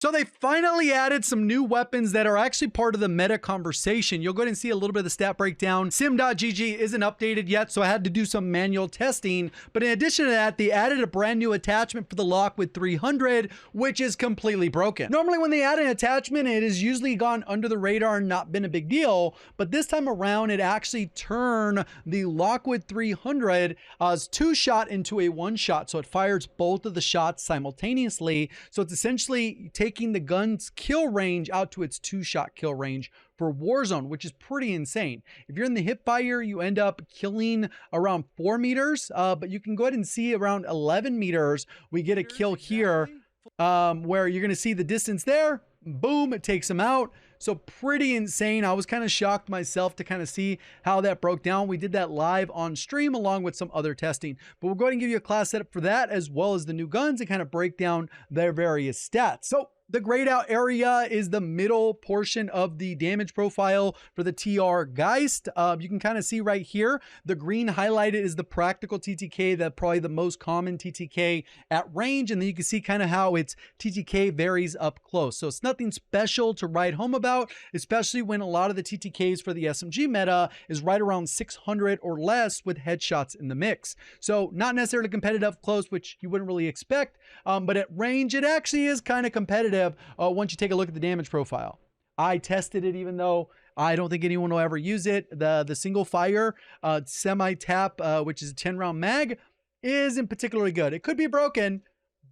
So they finally added some new weapons that are actually part of the meta conversation. You'll go ahead and see a little bit of the stat breakdown. Sim.gg isn't updated yet, so I had to do some manual testing. But in addition to that, they added a brand new attachment for the Lockwood 300, which is completely broken. Normally when they add an attachment, it has usually gone under the radar and not been a big deal. But this time around, it actually turned the Lockwood 300 as 2-shot into a 1-shot. So it fires both of the shots simultaneously. So it's essentially taking the gun's kill range out to its 2-shot kill range for Warzone, which is pretty insane. If you're in the hip fire, you end up killing around 4 meters, but you can go ahead and see around 11 meters. We get a kill here where you're going to see the distance there. Boom, it takes him out. So pretty insane. I was kind of shocked myself to kind of see how that broke down. We did that live on stream along with some other testing, but we'll go ahead and give you a class setup for that as well as the new guns and kind of break down their various stats. So the grayed out area is the middle portion of the damage profile for the TR Geist. You can kind of see right here, the green highlighted is the practical TTK, that probably the most common TTK at range. And then you can see kind of how its TTK varies up close. So it's nothing special to write home about, especially when a lot of the TTKs for the SMG meta is right around 600 or less with headshots in the mix. So not necessarily competitive up close, which you wouldn't really expect, but at range, it actually is kind of competitive. Once you take a look at the damage profile. I tested it, even though I don't think anyone will ever use it. The single fire semi-tap, which is a 10-round mag, isn't particularly good. It could be broken,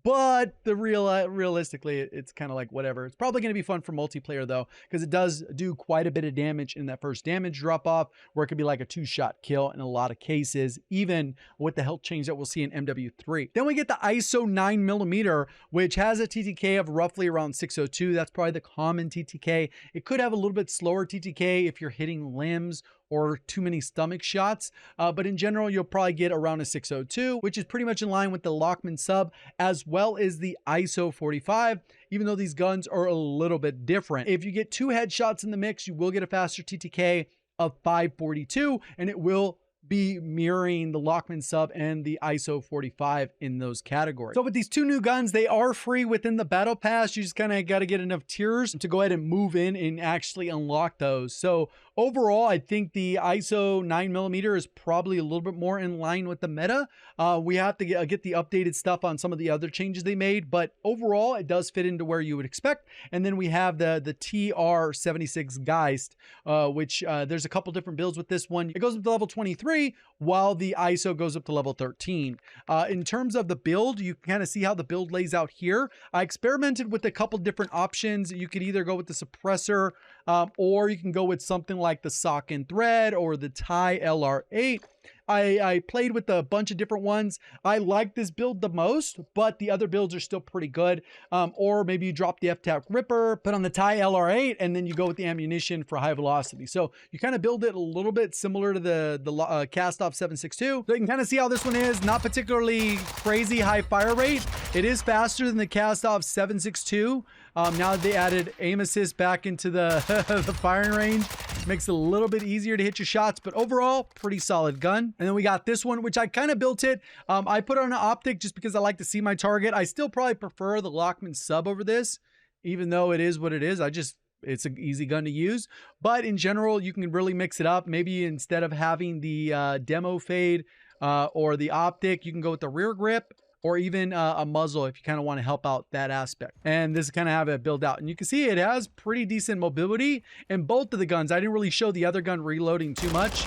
but realistically, it's kind of like whatever. It's probably going to be fun for multiplayer though, because it does do quite a bit of damage in that first damage drop off, where it could be like a 2-shot kill in a lot of cases, even with the health change that we'll see in MW3. Then we get the ISO 9mm, which has a TTK of roughly around 602. That's probably the common TTK. It could have a little bit slower TTK if you're hitting limbs or too many stomach shots, but in general you'll probably get around a 602, which is pretty much in line with the Lockman sub as well as the ISO 45, even though these guns are a little bit different. If you get 2 headshots in the mix, you will get a faster TTK of 542, and it will be mirroring the Lockman sub and the ISO 45 in those categories. So with these 2 new guns, they are free within the battle pass. You just kind of got to get enough tiers to go ahead and move in and actually unlock those. So overall, I think the ISO 9mm is probably a little bit more in line with the meta. We have to get the updated stuff on some of the other changes they made, but overall, it does fit into where you would expect. And then we have the TR-76 Geist, which there's a couple different builds with this one. It goes up to level 23, while the ISO goes up to level 13. In terms of the build, you can kind of see how the build lays out here. I experimented with a couple different options. You could either go with the suppressor, or you can go with something like the sock and thread or the tie LR8. I played with a bunch of different ones. I like this build the most, but the other builds are still pretty good. Or maybe you drop the F-Tac Ripper, put on the tie LR8, and then you go with the ammunition for high velocity. So you kind of build it a little bit similar to the cast-off 762. So you can kind of see how this one is. Not particularly crazy high fire rate. It is faster than the cast-off 762. Now that they added aim assist back into the, the firing range, makes it a little bit easier to hit your shots, but overall, pretty solid gun. And then we got this one, which I kind of built it. I put on an optic just because I like to see my target. I still probably prefer the Lockman sub over this, even though it is what it is. It's an easy gun to use, but in general, you can really mix it up. Maybe instead of having the demo fade or the optic, you can go with the rear grip, or even a muzzle if you kind of want to help out that aspect. And this is kind of how it built out. And you can see it has pretty decent mobility in both of the guns. I didn't really show the other gun reloading too much,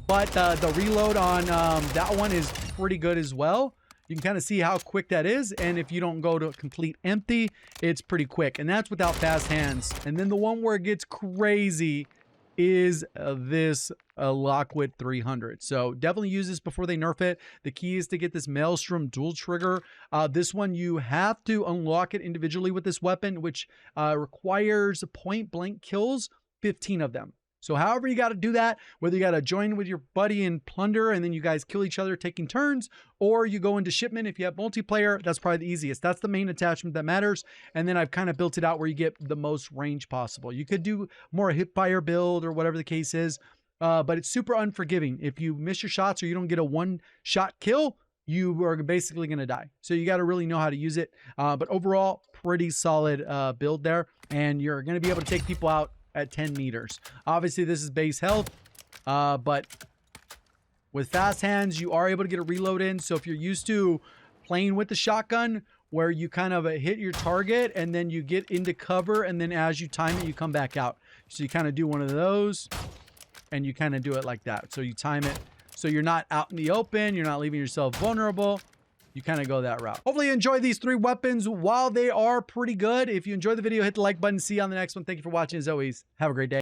but the reload on that one is pretty good as well. You can kind of see how quick that is. And if you don't go to complete empty, it's pretty quick. And that's without fast hands. And then the one where it gets crazy is this Lockwood 300. So definitely use this before they nerf it. The key is to get this Maelstrom dual trigger. This one, you have to unlock it individually with this weapon, which requires point blank kills, 15 of them. So however you got to do that, whether you got to join with your buddy in plunder and then you guys kill each other taking turns, or you go into shipment if you have multiplayer, that's probably the easiest. That's the main attachment that matters. And then I've kind of built it out where you get the most range possible. You could do more hip fire build or whatever the case is, but it's super unforgiving. If you miss your shots or you don't get a 1-shot kill, you are basically going to die. So you got to really know how to use it. But overall, pretty solid build there. And you're going to be able to take people out at 10 meters. Obviously, this is base health. But with fast hands, you are able to get a reload in. So if you're used to playing with the shotgun, where you kind of hit your target and then you get into cover, and then as you time it, you come back out. So you kind of do one of those and you kind of do it like that. So you time it so you're not out in the open, you're not leaving yourself vulnerable. You kind of go that route. Hopefully you enjoy these 3 weapons while they are pretty good. If you enjoyed the video, hit the like button. See you on the next one. Thank you for watching. As always, have a great day.